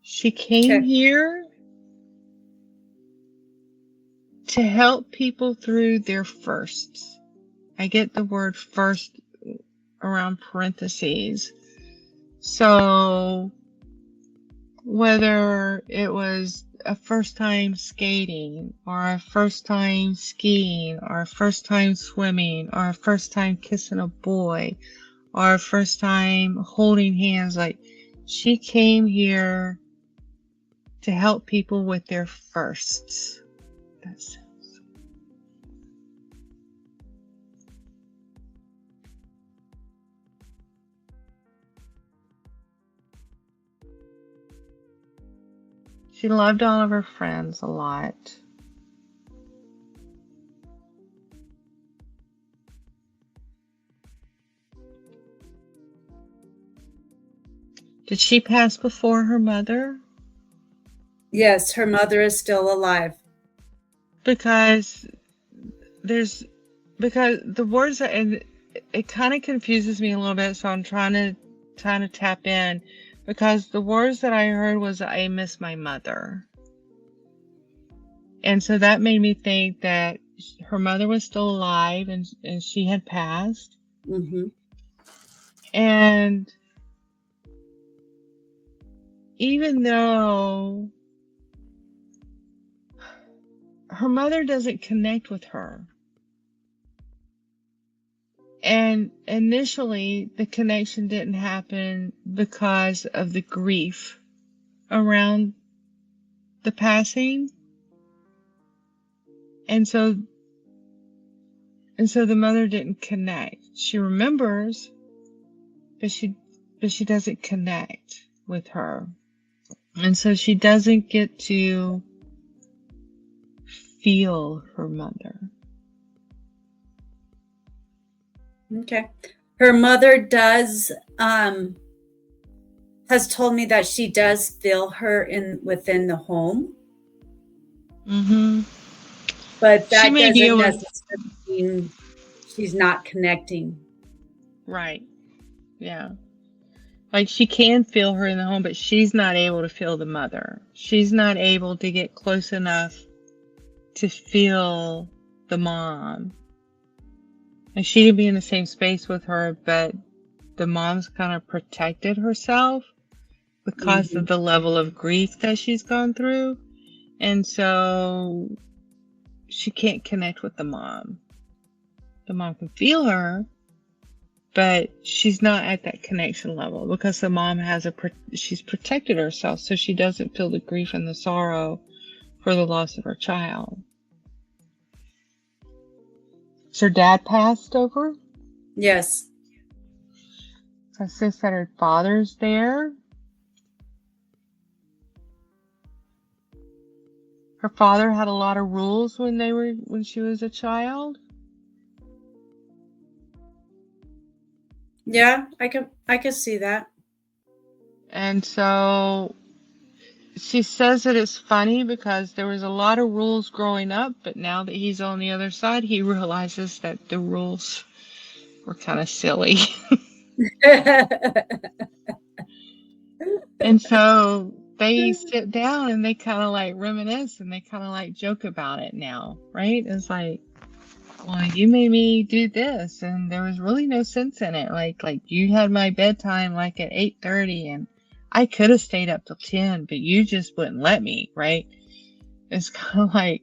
She came here to help people through their firsts. I get the word first around parentheses. So whether it was a first time skating, or a first time skiing, or a first time swimming, or a first time kissing a boy, or a first time holding hands, like, she came here to help people with their firsts. That's She loved all of her friends a lot. Did she pass before her mother? Yes, her mother is still alive. Because the words that, and it kind of confuses me a little bit, so I'm trying to tap in, because the words that I heard was, I miss my mother. And so that made me think that her mother was still alive and she had passed. Mm-hmm. And even though her mother doesn't connect with her, and initially the connection didn't happen because of the grief around the passing, and so the mother didn't connect. She remembers, but she doesn't connect with her. And so she doesn't get to feel her mother. Okay. Her mother does, has told me that she does feel her within the home. Mm-hmm. But that doesn't necessarily mean she's not connecting. Right. Yeah. Like, she can feel her in the home, but she's not able to feel the mother. She's not able to get close enough to feel the mom. And she didn't be in the same space with her, but the mom's kind of protected herself because Mm-hmm. of the level of grief that she's gone through. And so she can't connect with the mom. The mom can feel her, but she's not at that connection level because the mom she's protected herself so she doesn't feel the grief and the sorrow for the loss of her child. So her dad passed over. Yes. I sense that her father's there. Her father had a lot of rules when she was a child. Yeah, I can see that. And so she says that it's funny because there was a lot of rules growing up, but now that he's on the other side, he realizes that the rules were kind of silly. And so they sit down and they kind of like reminisce and they kind of like joke about it now, right? It's like, well, you made me do this and there was really no sense in it. Like you had my bedtime like at 8:30 and I could have stayed up till 10, but you just wouldn't let me, right? It's kind of like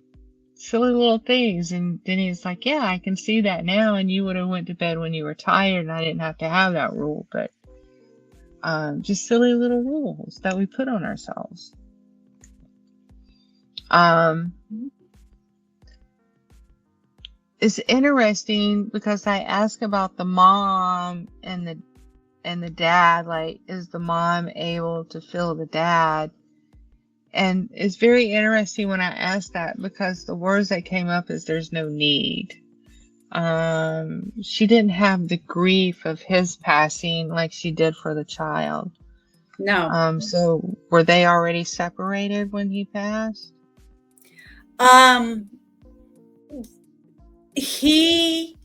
silly little things. And then he's like, yeah, I can see that now. And you would have went to bed when you were tired and I didn't have to have that rule, but just silly little rules that we put on ourselves. It's interesting because I ask about the mom and the dad, like, is the mom able to feel the dad? And it's very interesting when I ask that because the words that came up is there's no need. She didn't have the grief of his passing like she did for the child. No. So were they already separated when he passed? He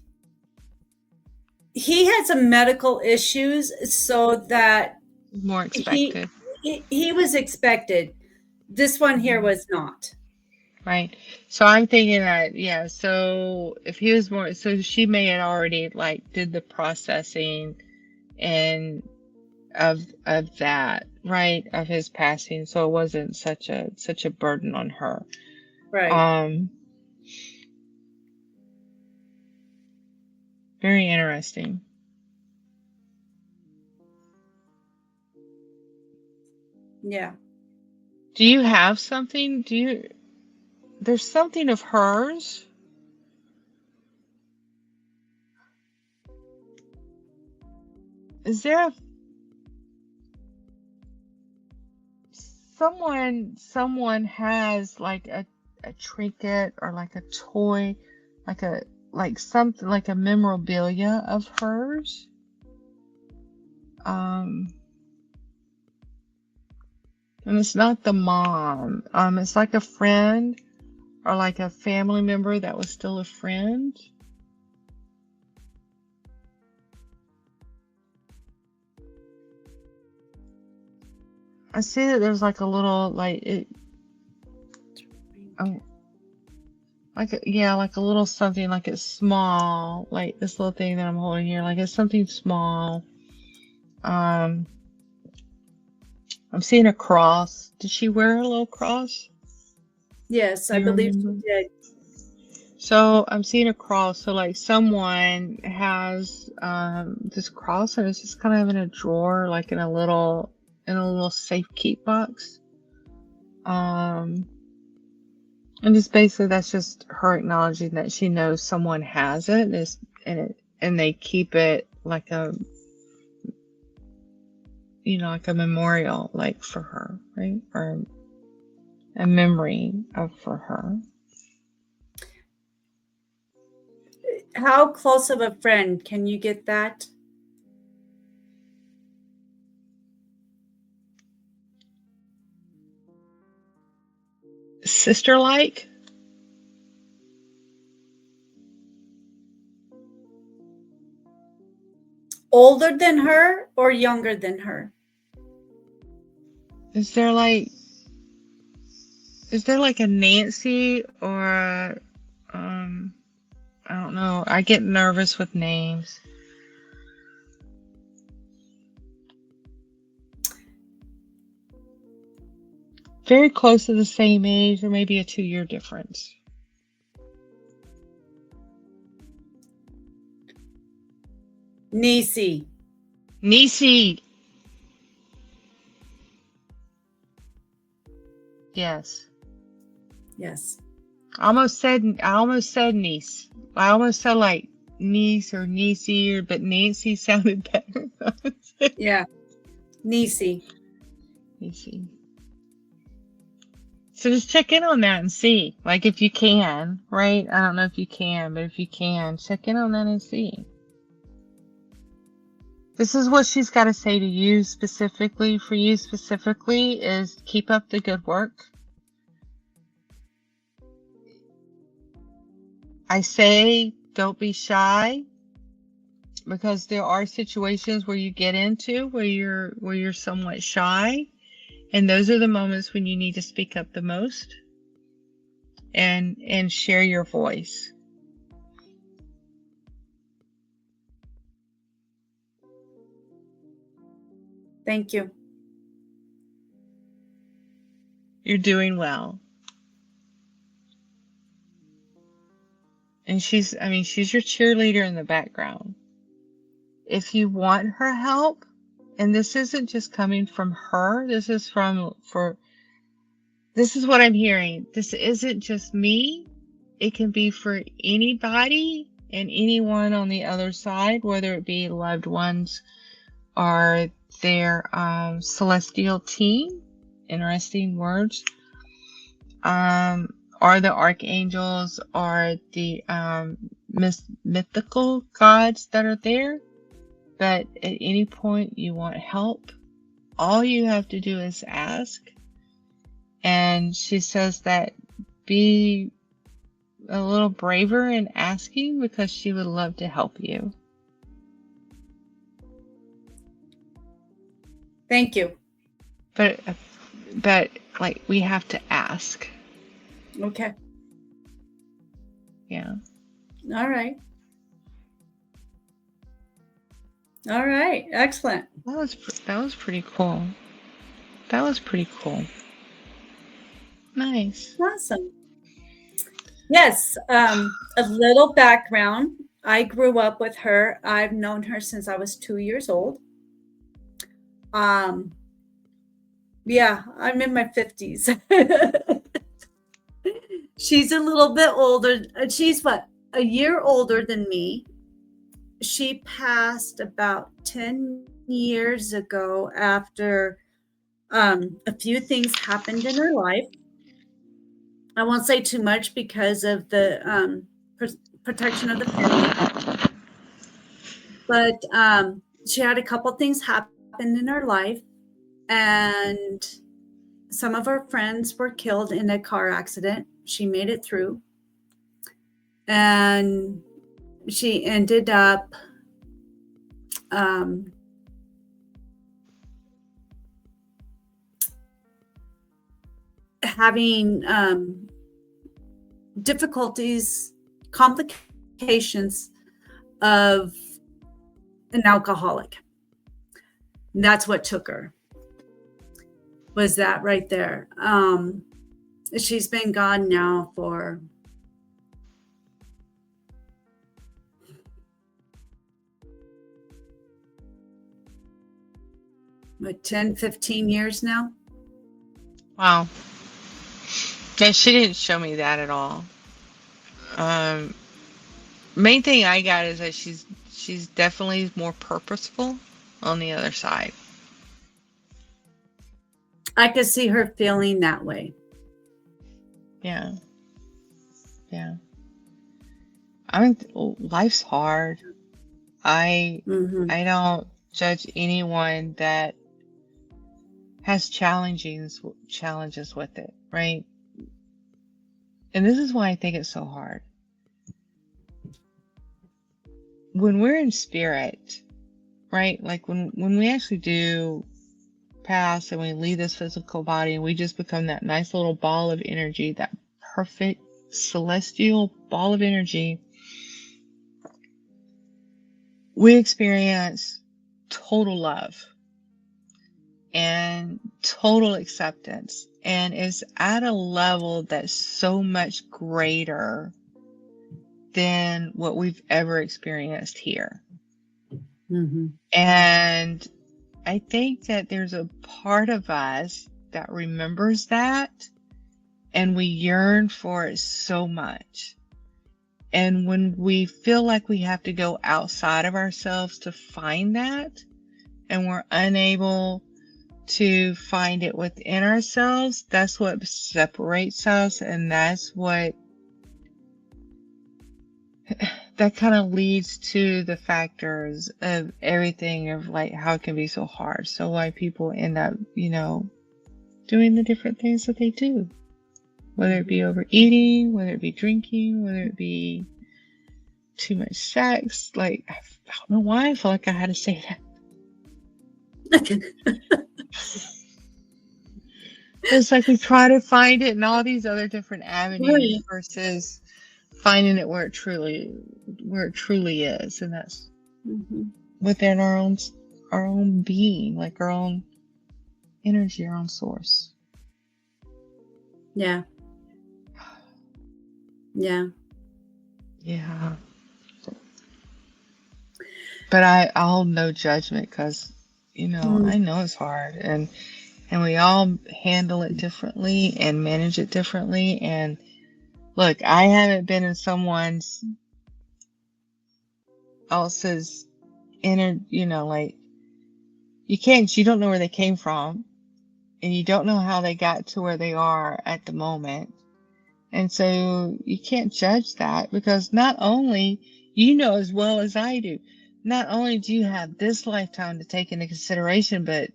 had some medical issues, so that More expected. he was expected. This one here was not. Right. So I'm thinking that, yeah, so if he was more, so she may have already like did the processing and of that, right, of his passing, so it wasn't such a burden on her. Right. Very interesting. Yeah. Do you have something? There's something of hers? Is there someone has like a trinket or like a toy, like something like a memorabilia of hers? And it's not the mom. It's like a friend or like a family member that was still a friend. I see that there's like a little like it, like a little something like it's small, like this little thing that I'm holding here, like it's something small. I'm seeing a cross. Did she wear a little cross? Yes, Do I you believe she remember? did. So I'm seeing a cross. So like someone has this cross and it's just kind of in a drawer, like in a little safe keep box. And just basically that's just her acknowledging that she knows someone has it and they keep it like a like a memorial like for her, right? Or a memory of for her. How close of a friend can you get that? Sister like? Older than her or younger than her? Is there like a Nancy or I don't know. I get nervous with names. Very close to the same age, or maybe a 2-year difference. Nisi. Nisi. Yes. Yes. I almost said niece. I almost said like niece or niecey, but Nancy sounded better. Yeah. Nisi. Niecey. So just check in on that and see. Like if you can, right? I don't know if you can, but if you can, check in on that and see. This is what she's got to say to you specifically. For you specifically is keep up the good work. I say don't be shy, because there are situations where you get into where you're somewhat shy, and those are the moments when you need to speak up the most and share your voice. Thank you. You're doing well. And she's your cheerleader in the background. If you want her help, and this isn't just coming from her, this is what I'm hearing. This isn't just me. It can be for anybody and anyone on the other side, whether it be loved ones or their celestial team. Interesting words. Or the archangels, or the mythical gods that are there. But at any point you want help, all you have to do is ask. And she says that be a little braver in asking, because she would love to help you. Thank you. But like, we have to ask. Okay. Yeah. All right. All right. Excellent. That was pretty cool. That was pretty cool. Nice. Awesome. Yes. A little background. I grew up with her. I've known her since I was 2 years old. Yeah, I'm in my 50s. She's a little bit older. She's a year older than me. She passed about 10 years ago after a few things happened in her life. I won't say too much because of the protection of the family. But she had a couple things happen in her life, and some of her friends were killed in a car accident. She made it through, and she ended up having difficulties, complications of an alcoholic. And that's what took her, was that right there. She's been gone now for what, 10, 15 years now. Wow. Yeah, she didn't show me that at all. Main thing I got is that she's definitely more purposeful on the other side. I could see her feeling that way. Yeah. Yeah. I mean, life's hard. I don't judge anyone that has challenges with it, right? And this is why I think it's so hard. When we're in spirit, right? Like when we actually do pass and we leave this physical body and we just become that nice little ball of energy, that perfect celestial ball of energy, we experience total love and total acceptance, and it's at a level that's so much greater than what we've ever experienced here. Mm-hmm. And I think that there's a part of us that remembers that, and we yearn for it so much. And when we feel like we have to go outside of ourselves to find that, and we're unable to find it within ourselves, that's what separates us, and that's what that kind of leads to the factors of everything, of like how it can be so hard. So why people end up, doing the different things that they do, whether it be overeating, whether it be drinking, whether it be too much sex. Like, I don't know why I feel like I had to say that. It's like we try to find it in all these other different avenues versus finding it where it truly is, and that's within our own being, like our own energy, our own source. Yeah. Yeah. But I'll no judgment, because I know it's hard, and we all handle it differently and manage it differently. And look, I haven't been in someone's else's inner, like, you don't know where they came from, and you don't know how they got to where they are at the moment. And so you can't judge that, because not only, as well as I do, not only do you have this lifetime to take into consideration, but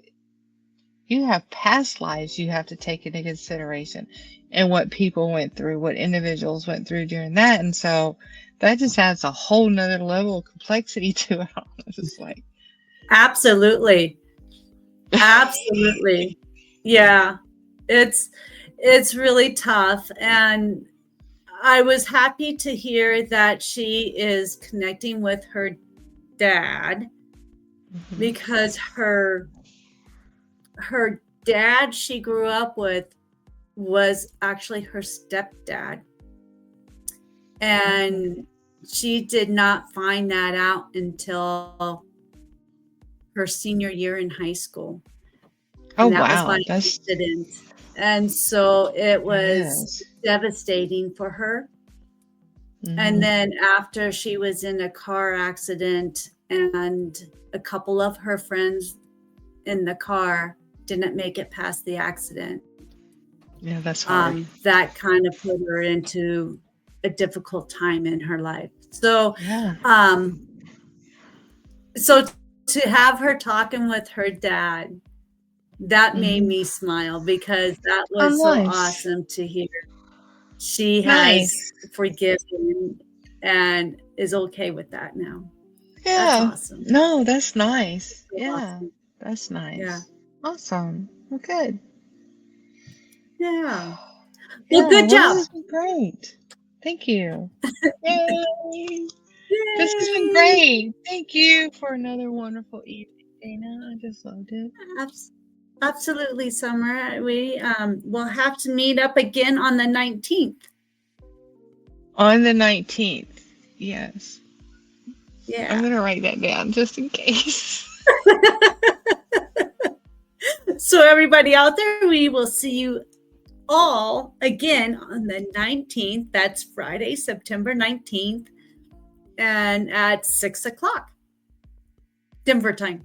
you have past lives you have to take into consideration, and what people went through, what individuals went through during that. And so that just adds a whole nother level of complexity to it all. It's just like, absolutely. Yeah. It's really tough. And I was happy to hear that she is connecting with her dad, because her dad she grew up with was actually her stepdad. And she did not find that out until her senior year in high school. Oh, and that wow. was by accident. And so it was devastating for her. And then after, she was in a car accident, and a couple of her friends in the car didn't make it past the accident. Yeah, that's hard. That kind of put her into a difficult time in her life. So, so to have her talking with her dad, that made me smile, because that was so awesome to hear. She has forgiven and is okay with that now. Yeah. That's awesome. No, that's nice. So awesome. That's nice. Yeah. Awesome. Well, good. Yeah. Well, good job. This has been great. Thank you. Yay. This has been great. Thank you for another wonderful evening, Dana. I just loved it. Absolutely, Summer. We will have to meet up again on the 19th. On the 19th, yes. Yeah. I'm going to write that down just in case. So everybody out there, we will see you all again on the 19th. That's Friday, September 19th, and at 6:00 Denver time.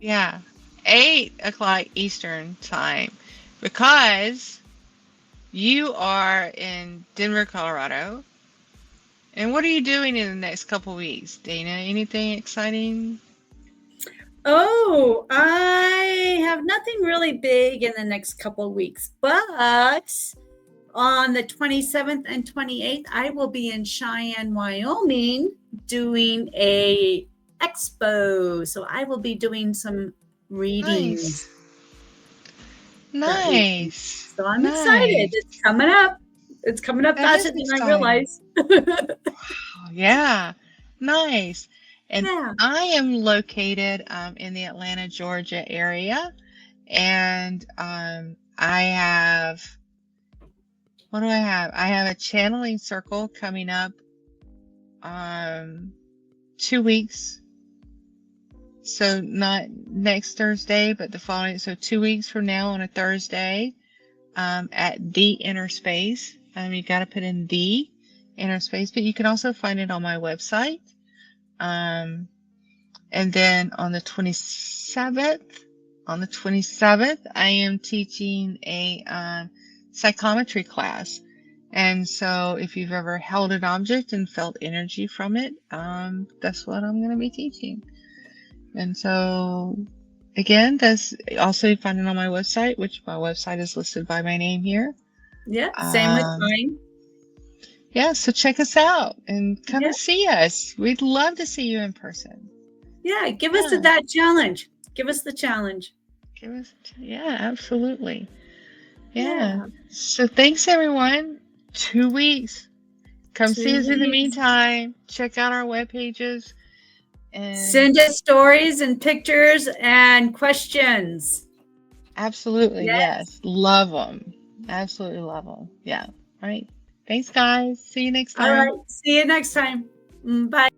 Yeah, 8:00 Eastern time, because you are in Denver, Colorado. And what are you doing in the next couple weeks, Dana? Anything exciting? Oh, I have nothing really big in the next couple of weeks, but on the 27th and 28th, I will be in Cheyenne, Wyoming, doing a expo. So I will be doing some readings. Nice. So I'm excited. It's coming up. It's coming up faster than I realize. Yeah. Nice. And Yeah. I am located in the Atlanta, Georgia area. And I have, what do I have? I have a channeling circle coming up 2 weeks. So not next Thursday, but the following. So 2 weeks from now on a Thursday at the Inner Space. You got to put in the Inner Space, but you can also find it on my website. And then on the 27th, I am teaching a psychometry class. And so if you've ever held an object and felt energy from it, that's what I'm going to be teaching. And so, again, that's also you find it on my website, which my website is listed by my name here. Yeah. Same with mine. Yeah, so check us out and come Yeah. and see us. We'd love to see you in person. Yeah. Give us that challenge. Give us the challenge. Yeah, absolutely. Yeah. So thanks, everyone. 2 weeks. Come see us in the meantime. Check out our web pages. And send us stories and pictures and questions. Absolutely, yes. Love them. Absolutely love them. Yeah. All right. Thanks, guys. See you next time. All right. See you next time. Bye.